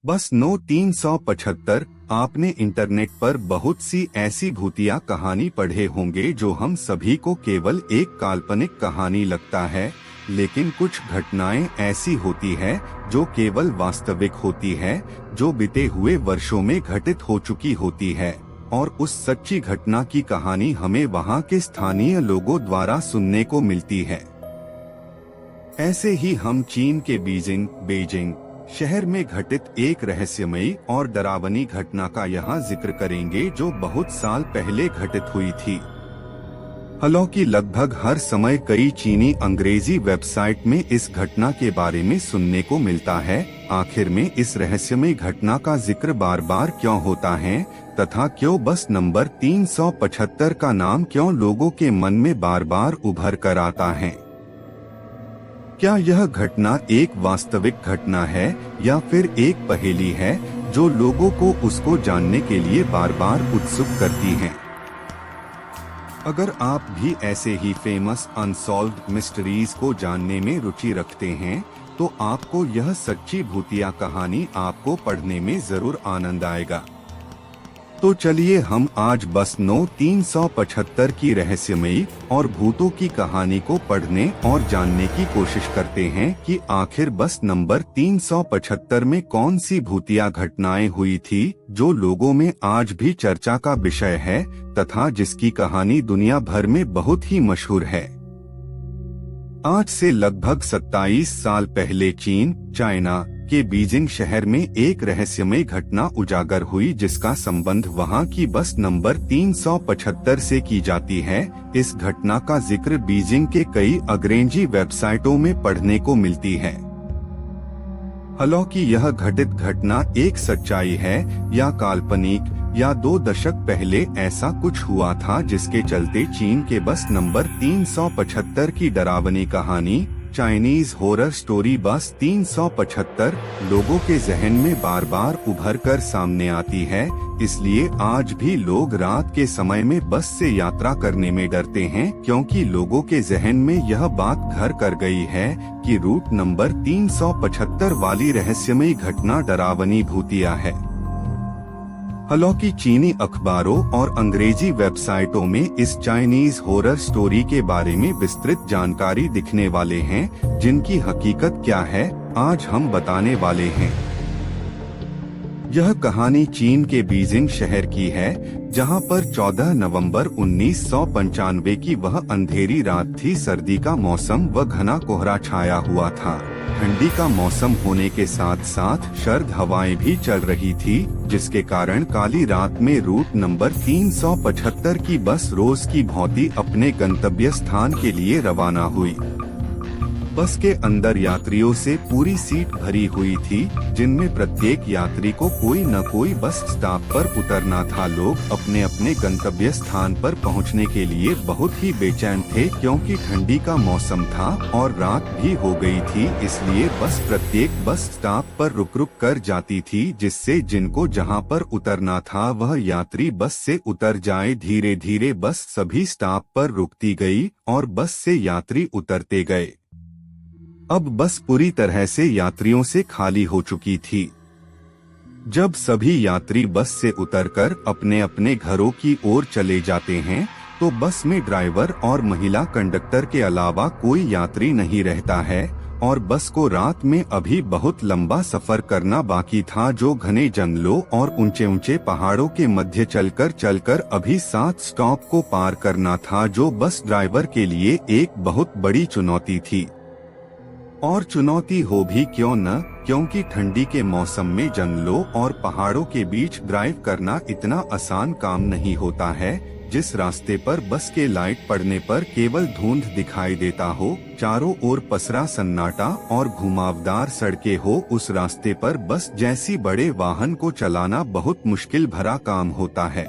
बस नो 375। आपने इंटरनेट पर बहुत सी ऐसी भूतिया कहानी पढ़े होंगे जो हम सभी को केवल एक काल्पनिक कहानी लगता है, लेकिन कुछ घटनाएं ऐसी होती है जो केवल वास्तविक होती है, जो बीते हुए वर्षों में घटित हो चुकी होती है, और उस सच्ची घटना की कहानी हमें वहां के स्थानीय लोगों द्वारा सुनने को मिलती है। ऐसे ही हम चीन के बीजिंग शहर में घटित एक रहस्यमयी और डरावनी घटना का यहाँ जिक्र करेंगे जो बहुत साल पहले घटित हुई थी। हालांकि लगभग हर समय कई चीनी अंग्रेजी वेबसाइट में इस घटना के बारे में सुनने को मिलता है, आखिर में इस रहस्यमयी घटना का जिक्र बार बार क्यों होता है तथा क्यों बस नंबर 375 का नाम क्यों लोगों के मन में बार बार उभर कर आता है। क्या यह घटना एक वास्तविक घटना है या फिर एक पहेली है जो लोगों को उसको जानने के लिए बार बार उत्सुक करती है? अगर आप भी ऐसे ही फेमस अनसॉल्व्ड मिस्ट्रीज को जानने में रुचि रखते हैं, तो आपको यह सच्ची भूतिया कहानी आपको पढ़ने में जरूर आनंद आएगा। तो चलिए हम आज बस नो 375 की रहस्यमयी और भूतों की कहानी को पढ़ने और जानने की कोशिश करते हैं कि आखिर बस नंबर 375 में कौन सी भूतिया घटनाएं हुई थी जो लोगों में आज भी चर्चा का विषय है तथा जिसकी कहानी दुनिया भर में बहुत ही मशहूर है। आज से लगभग 27 साल पहले चाइना के बीजिंग शहर में एक रहस्यमय घटना उजागर हुई जिसका संबंध वहां की बस नंबर 375 से की जाती है। इस घटना का जिक्र बीजिंग के कई अंग्रेजी वेबसाइटों में पढ़ने को मिलती है। हालांकि यह घटित घटना एक सच्चाई है या काल्पनिक या 2 दशक पहले ऐसा कुछ हुआ था जिसके चलते चीन के बस नंबर 375 की डरावनी कहानी चाइनीज हॉरर स्टोरी बस 375 लोगों के जहन में बार बार उभर कर सामने आती है। इसलिए आज भी लोग रात के समय में बस से यात्रा करने में डरते हैं, क्योंकि लोगों के जहन में यह बात घर कर गई है कि रूट नंबर 375 वाली रहस्यमयी घटना डरावनी भूतिया है। हालांकि चीनी अखबारों और अंग्रेजी वेबसाइटों में इस चाइनीज हॉरर स्टोरी के बारे में विस्तृत जानकारी दिखने वाले हैं, जिनकी हकीकत क्या है आज हम बताने वाले हैं। यह कहानी चीन के बीजिंग शहर की है, जहां पर 14 नवंबर 1995 की वह अंधेरी रात थी। सर्दी का मौसम व घना कोहरा छाया हुआ था। ठंडी का मौसम होने के साथ साथ सर्द हवाएं भी चल रही थी, जिसके कारण काली रात में रूट नंबर 375 की बस रोज की भांति अपने गंतव्य स्थान के लिए रवाना हुई। बस के अंदर यात्रियों से पूरी सीट भरी हुई थी, जिनमें प्रत्येक यात्री को कोई न कोई बस स्टॉप पर उतरना था। लोग अपने अपने गंतव्य स्थान पर पहुंचने के लिए बहुत ही बेचैन थे, क्योंकि ठंडी का मौसम था और रात भी हो गई थी। इसलिए बस प्रत्येक बस स्टॉप पर रुक रुक कर जाती थी, जिससे जिनको जहां पर उतरना था वह यात्री बस से उतर जाए। धीरे धीरे बस सभी स्टॉप पर रुकती गई और बस से यात्री उतरते गए। अब बस पूरी तरह से यात्रियों से खाली हो चुकी थी। जब सभी यात्री बस से उतरकर अपने अपने घरों की ओर चले जाते हैं, तो बस में ड्राइवर और महिला कंडक्टर के अलावा कोई यात्री नहीं रहता है और बस को रात में अभी बहुत लंबा सफर करना बाकी था, जो घने जंगलों और ऊंचे ऊंचे पहाड़ों के मध्य चलकर अभी 7 स्टॉप को पार करना था, जो बस ड्राइवर के लिए एक बहुत बड़ी चुनौती थी। और चुनौती हो भी क्यों न, क्योंकि ठंडी के मौसम में जंगलों और पहाड़ों के बीच ड्राइव करना इतना आसान काम नहीं होता है। जिस रास्ते पर बस के लाइट पड़ने पर केवल धुंध दिखाई देता हो, चारों ओर पसरा सन्नाटा और घुमावदार सड़कें हो, उस रास्ते पर बस जैसी बड़े वाहन को चलाना बहुत मुश्किल भरा काम होता है।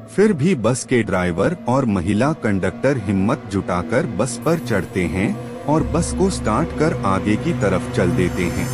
फिर भी बस के ड्राइवर और महिला कंडक्टर हिम्मत जुटाकर बस पर चढ़ते हैं और बस को स्टार्ट कर आगे की तरफ चल देते हैं।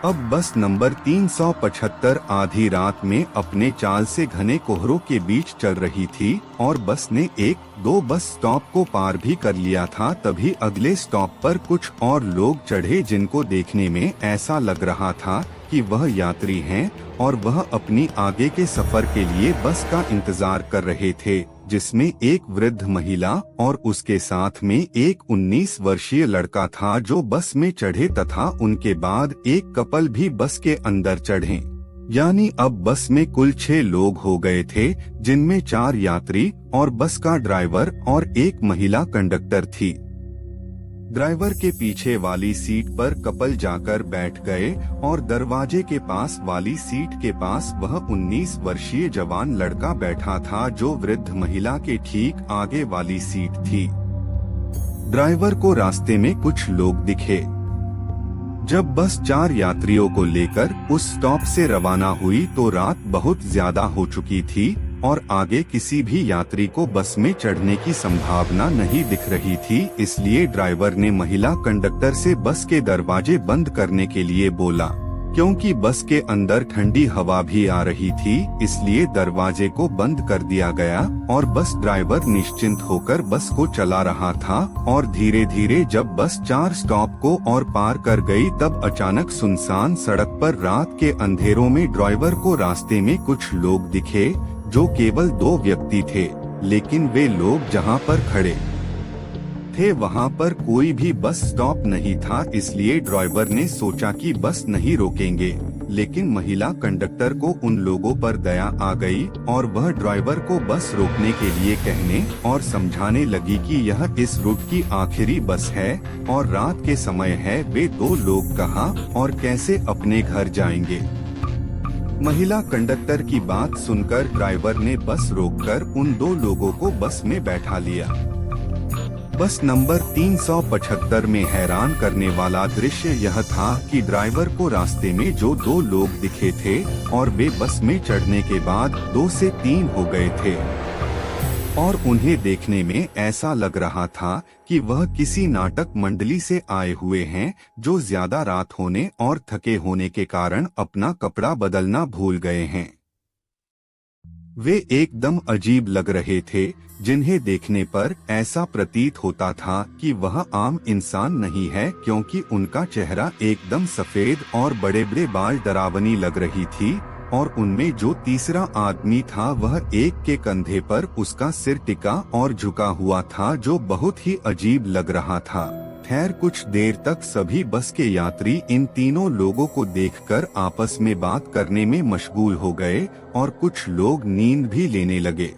अब बस नंबर 375 आधी रात में अपने चाल से घने कोहरों के बीच चल रही थी और बस ने एक दो बस स्टॉप को पार भी कर लिया था। तभी अगले स्टॉप पर कुछ और लोग चढ़े जिनको देखने में ऐसा लग रहा था कि वह यात्री हैं और वह अपनी आगे के सफर के लिए बस का इंतजार कर रहे थे, जिसमें एक वृद्ध महिला और उसके साथ में एक 19 वर्षीय लड़का था जो बस में चढ़े तथा उनके बाद एक कपल भी बस के अंदर चढ़े। यानी अब बस में कुल 6 लोग हो गए थे, जिनमें 4 यात्री और बस का ड्राइवर और एक महिला कंडक्टर थी। ड्राइवर के पीछे वाली सीट पर कपल जाकर बैठ गए और दरवाजे के पास वाली सीट के पास वह 19 वर्षीय जवान लड़का बैठा था जो वृद्ध महिला के ठीक आगे वाली सीट थी। ड्राइवर को रास्ते में कुछ लोग दिखे। जब बस 4 यात्रियों को लेकर उस स्टॉप से रवाना हुई तो रात बहुत ज्यादा हो चुकी थी और आगे किसी भी यात्री को बस में चढ़ने की संभावना नहीं दिख रही थी। इसलिए ड्राइवर ने महिला कंडक्टर से बस के दरवाजे बंद करने के लिए बोला। क्योंकि बस के अंदर ठंडी हवा भी आ रही थी, इसलिए दरवाजे को बंद कर दिया गया और बस ड्राइवर निश्चिंत होकर बस को चला रहा था। और धीरे धीरे जब बस 4 स्टॉप को और पार कर गई तब अचानक सुनसान सड़क पर रात के अंधेरों में ड्राइवर को रास्ते में कुछ लोग दिखे जो केवल 2 व्यक्ति थे, लेकिन वे लोग जहां पर खड़े थे वहां पर कोई भी बस स्टॉप नहीं था। इसलिए ड्राइवर ने सोचा कि बस नहीं रोकेंगे, लेकिन महिला कंडक्टर को उन लोगों पर दया आ गई और वह ड्राइवर को बस रोकने के लिए कहने और समझाने लगी कि यह इस रूट की आखिरी बस है और रात के समय है। वे 2 लोग कहाँ और कैसे अपने घर जाएंगे। महिला कंडक्टर की बात सुनकर ड्राइवर ने बस रोककर उन 2 लोगों को बस में बैठा लिया। बस नंबर 375 में हैरान करने वाला दृश्य यह था कि ड्राइवर को रास्ते में जो 2 लोग दिखे थे और वे बस में चढ़ने के बाद 2 से 3 हो गए थे और उन्हें देखने में ऐसा लग रहा था कि वह किसी नाटक मंडली से आए हुए हैं जो ज्यादा रात होने और थके होने के कारण अपना कपड़ा बदलना भूल गए हैं। वे एकदम अजीब लग रहे थे, जिन्हें देखने पर ऐसा प्रतीत होता था कि वह आम इंसान नहीं है, क्योंकि उनका चेहरा एकदम सफेद और बड़े बड़े बाल डरावनी लग रही थी। और उनमें जो तीसरा आदमी था वह एक के कंधे पर उसका सिर टिका और झुका हुआ था, जो बहुत ही अजीब लग रहा था। खैर कुछ देर तक सभी बस के यात्री इन तीनों लोगों को देखकर आपस में बात करने में मशगूल हो गए और कुछ लोग नींद भी लेने लगे।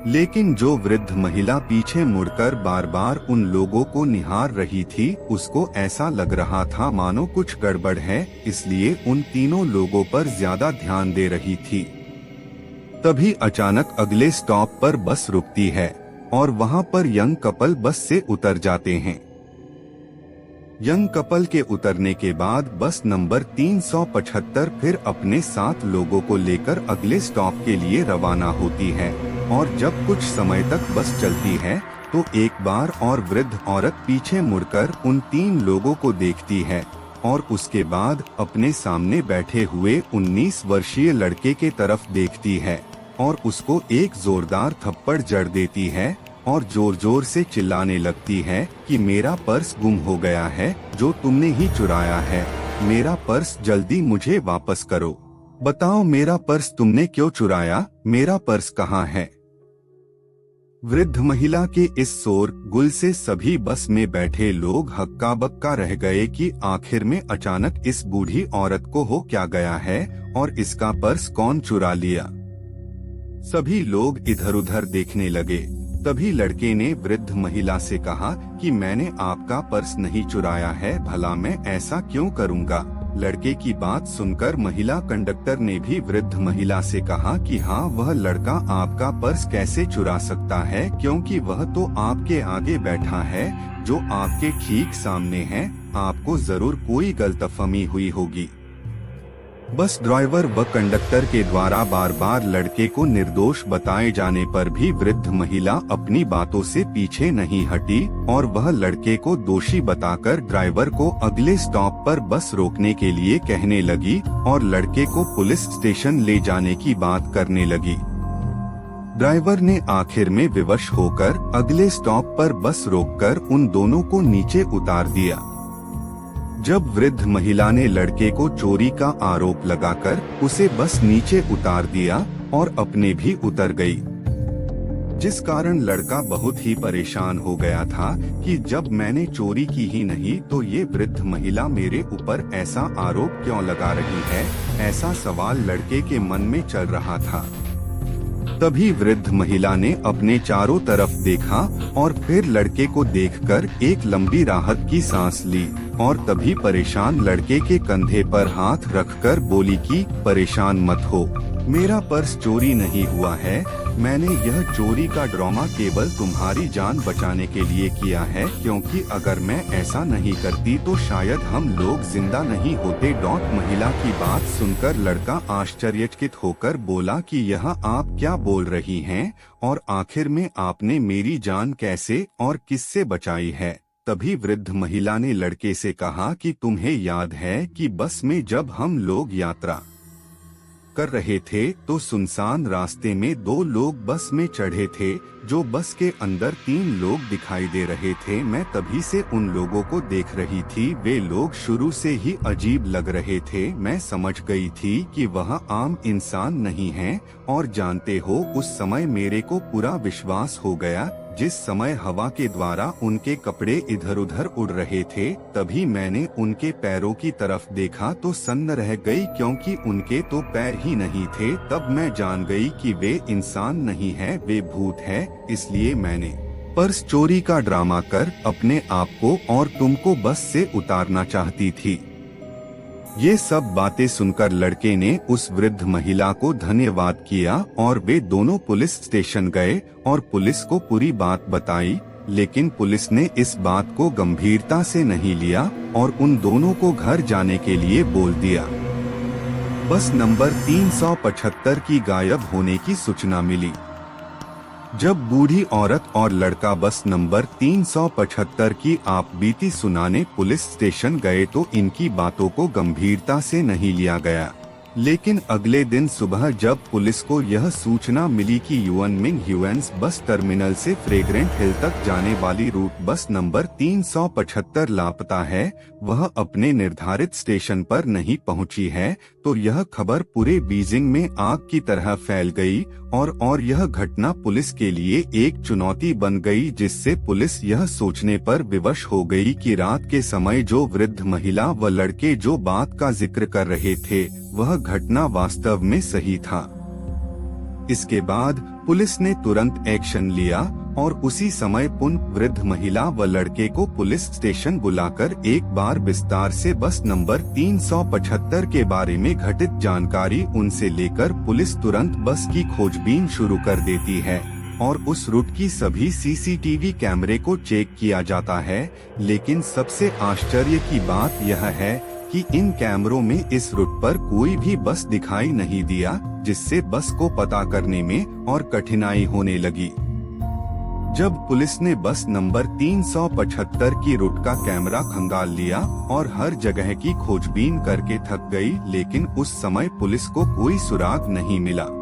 लेकिन जो वृद्ध महिला पीछे मुड़कर बार बार उन लोगों को निहार रही थी, उसको ऐसा लग रहा था मानो कुछ गड़बड़ है, इसलिए उन तीनों लोगों पर ज्यादा ध्यान दे रही थी। तभी अचानक अगले स्टॉप पर बस रुकती है और वहां पर यंग कपल बस से उतर जाते हैं। यंग कपल के उतरने के बाद बस नंबर 375 फिर अपने 7 लोगों को लेकर अगले स्टॉप के लिए रवाना होती है। और जब कुछ समय तक बस चलती है तो एक बार और वृद्ध औरत पीछे मुड़कर उन 3 लोगों को देखती है और उसके बाद अपने सामने बैठे हुए 19 वर्षीय लड़के के तरफ देखती है और उसको एक जोरदार थप्पड़ जड़ देती है और जोर जोर से चिल्लाने लगती है कि मेरा पर्स गुम हो गया है जो तुमने ही चुराया है। मेरा पर्स जल्दी मुझे वापस करो। बताओ मेरा पर्स तुमने क्यों चुराया? मेरा पर्स कहाँ है? वृद्ध महिला के इस शोर गुल से सभी बस में बैठे लोग हक्का बक्का रह गए कि आखिर में अचानक इस बूढ़ी औरत को हो क्या गया है और इसका पर्स कौन चुरा लिया। सभी लोग इधर उधर देखने लगे। तभी लड़के ने वृद्ध महिला से कहा कि मैंने आपका पर्स नहीं चुराया है, भला मैं ऐसा क्यों करूँगा। लड़के की बात सुनकर महिला कंडक्टर ने भी वृद्ध महिला से कहा कि हाँ, वह लड़का आपका पर्स कैसे चुरा सकता है, क्योंकि वह तो आपके आगे बैठा है जो आपके ठीक सामने है। आपको जरूर कोई गलतफहमी हुई होगी। बस ड्राइवर व कंडक्टर के द्वारा बार बार लड़के को निर्दोष बताए जाने पर भी वृद्ध महिला अपनी बातों से पीछे नहीं हटी और वह लड़के को दोषी बताकर ड्राइवर को अगले स्टॉप पर बस रोकने के लिए कहने लगी और लड़के को पुलिस स्टेशन ले जाने की बात करने लगी। ड्राइवर ने आखिर में विवश होकर अगले स्टॉप पर बस रोककर उन दोनों को नीचे उतार दिया। जब वृद्ध महिला ने लड़के को चोरी का आरोप लगाकर उसे बस नीचे उतार दिया और अपने भी उतर गई, जिस कारण लड़का बहुत ही परेशान हो गया था कि जब मैंने चोरी की ही नहीं तो ये वृद्ध महिला मेरे ऊपर ऐसा आरोप क्यों लगा रही है, ऐसा सवाल लड़के के मन में चल रहा था। तभी वृद्ध महिला ने अपने चारों तरफ देखा और फिर लड़के को देखकर एक लंबी राहत की सांस ली और तभी परेशान लड़के के कंधे पर हाथ रखकर बोली कि परेशान मत हो, मेरा पर्स चोरी नहीं हुआ है, मैंने यह चोरी का ड्रामा केवल तुम्हारी जान बचाने के लिए किया है, क्योंकि अगर मैं ऐसा नहीं करती तो शायद हम लोग जिंदा नहीं होते। महिला की बात सुनकर लड़का आश्चर्यचकित होकर बोला कि यह आप क्या बोल रही हैं और आखिर में आपने मेरी जान कैसे और किससे बचाई है। तभी वृद्ध महिला ने लड़के से कहा कि तुम्हें याद है कि बस में जब हम लोग यात्रा कर रहे थे तो सुनसान रास्ते में दो लोग बस में चढ़े थे, जो बस के अंदर 3 लोग दिखाई दे रहे थे। मैं तभी से उन लोगों को देख रही थी, वे लोग शुरू से ही अजीब लग रहे थे। मैं समझ गई थी कि वह आम इंसान नहीं हैं और जानते हो उस समय मेरे को पूरा विश्वास हो गया। जिस समय हवा के द्वारा उनके कपड़े इधर उधर उड़ रहे थे तभी मैंने उनके पैरों की तरफ देखा तो सन्न रह गई, क्योंकि उनके तो पैर ही नहीं थे। तब मैं जान गई कि वे इंसान नहीं है, वे भूत है। इसलिए मैंने पर्स चोरी का ड्रामा कर अपने आप को और तुमको बस से उतारना चाहती थी। ये सब बातें सुनकर लड़के ने उस वृद्ध महिला को धन्यवाद किया और वे दोनों पुलिस स्टेशन गए और पुलिस को पूरी बात बताई, लेकिन पुलिस ने इस बात को गंभीरता से नहीं लिया और उन दोनों को घर जाने के लिए बोल दिया। बस नंबर 375 की गायब होने की सूचना मिली। जब बूढ़ी औरत और लड़का बस नंबर 375 की आप बीती सुनाने पुलिस स्टेशन गए तो इनकी बातों को गंभीरता से नहीं लिया गया, लेकिन अगले दिन सुबह जब पुलिस को यह सूचना मिली कि युएनमिंग ह्यूएन्स बस टर्मिनल से फ्रेग्रेंट हिल तक जाने वाली रूट बस नंबर 375 लापता है, वह अपने निर्धारित स्टेशन पर नहीं पहुंची है, तो यह खबर पूरे बीजिंग में आग की तरह फैल गई और यह घटना पुलिस के लिए एक चुनौती बन गई, जिससे पुलिस यह सोचने पर विवश हो गई कि रात के समय जो वृद्ध महिला व लड़के जो बात का जिक्र कर रहे थे वह घटना वास्तव में सही था। इसके बाद पुलिस ने तुरंत एक्शन लिया और उसी समय पुनः वृद्ध महिला व लड़के को पुलिस स्टेशन बुलाकर एक बार विस्तार से बस नंबर 375 के बारे में घटित जानकारी उनसे लेकर पुलिस तुरंत बस की खोजबीन शुरू कर देती है और उस रूट की सभी सीसीटीवी कैमरे को चेक किया जाता है। लेकिन सबसे आश्चर्य की बात यह है कि इन कैमरों में इस रूट पर कोई भी बस दिखाई नहीं दिया, जिससे बस को पता करने में और कठिनाई होने लगी। जब पुलिस ने बस नंबर 375 की रूट का कैमरा खंगाल लिया और हर जगह की खोजबीन करके थक गई, लेकिन उस समय पुलिस को कोई सुराग नहीं मिला।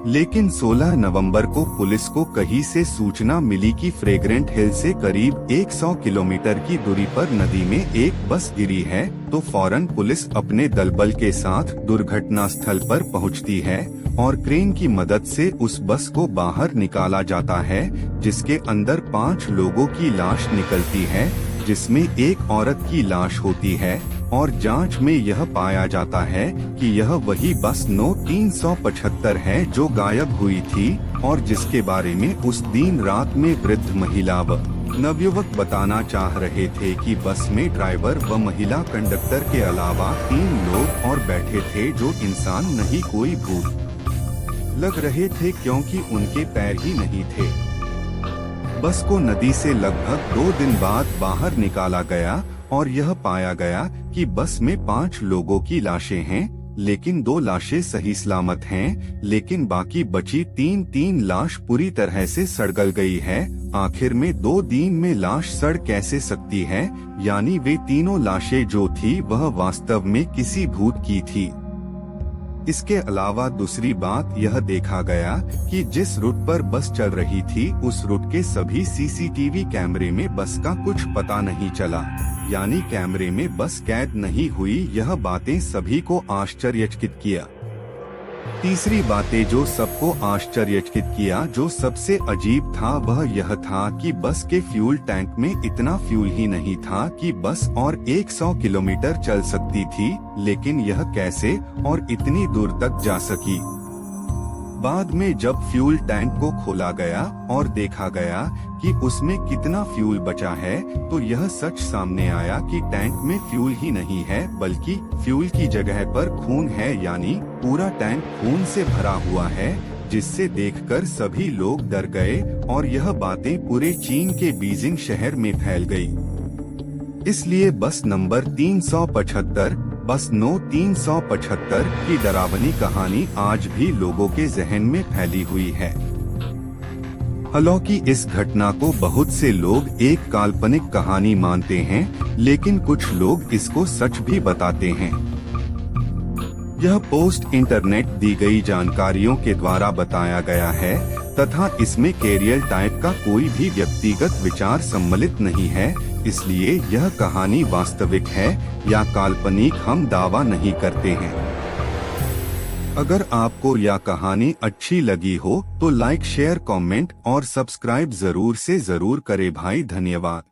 लेकिन 16 नवंबर को पुलिस को कहीं से सूचना मिली कि फ्रेग्रेंट हिल से करीब 100 किलोमीटर की दूरी पर नदी में एक बस गिरी है, तो फौरन पुलिस अपने दलबल के साथ दुर्घटना स्थल पर पहुंचती है और क्रेन की मदद से उस बस को बाहर निकाला जाता है, जिसके अंदर 5 लोगों की लाश निकलती है, जिसमें एक औरत की लाश होती है और जांच में यह पाया जाता है कि यह वही बस 375 है जो गायब हुई थी और जिसके बारे में उस दिन रात में वृद्ध महिला व नवयुवक बताना चाह रहे थे कि बस में ड्राइवर व महिला कंडक्टर के अलावा 3 लोग और बैठे थे, जो इंसान नहीं कोई भूत लग रहे थे क्योंकि उनके पैर ही नहीं थे। बस को नदी से लगभग 2 दिन बाद बाहर निकाला गया और यह पाया गया कि बस में 5 लोगों की लाशें हैं, लेकिन 2 लाशें सही सलामत हैं, लेकिन बाकी बची 3 लाश पूरी तरह से सड़ गल गई है। आखिर में 2 दिन में लाश सड़ कैसे सकती है? यानी वे तीनों लाशें जो थी वह वास्तव में किसी भूत की थी। इसके अलावा दूसरी बात यह देखा गया कि जिस रूट पर बस चल रही थी उस रूट के सभी सीसीटीवी कैमरे में बस का कुछ पता नहीं चला, यानी कैमरे में बस कैद नहीं हुई। यह बातें सभी को आश्चर्यचकित किया। तीसरी बातें जो सबको आश्चर्यचकित किया, जो सबसे अजीब था वह यह था कि बस के फ्यूल टैंक में इतना फ्यूल ही नहीं था कि बस और 100 किलोमीटर चल सकती थी, लेकिन यह कैसे और इतनी दूर तक जा सकी? बाद में जब फ्यूल टैंक को खोला गया और देखा गया कि उसमें कितना फ्यूल बचा है, तो यह सच सामने आया कि टैंक में फ्यूल ही नहीं है बल्कि फ्यूल की जगह पर खून है, यानी पूरा टैंक खून से भरा हुआ है, जिससे देखकर सभी लोग डर गए और यह बातें पूरे चीन के बीजिंग शहर में फैल गई। इसलिए बस नंबर 375, बस नो 375 की डरावनी कहानी आज भी लोगों के जहन में फैली हुई है। हालांकि इस घटना को बहुत से लोग एक काल्पनिक कहानी मानते हैं, लेकिन कुछ लोग इसको सच भी बताते हैं। यह पोस्ट इंटरनेट दी गई जानकारियों के द्वारा बताया गया है तथा इसमें कैरियर टाइप का कोई भी व्यक्तिगत विचार सम्मिलित नहीं है, इसलिए यह कहानी वास्तविक है या काल्पनिक हम दावा नहीं करते हैं। अगर आपको यह कहानी अच्छी लगी हो तो लाइक, शेयर, कमेंट और सब्सक्राइब जरूर से जरूर करें भाई। धन्यवाद।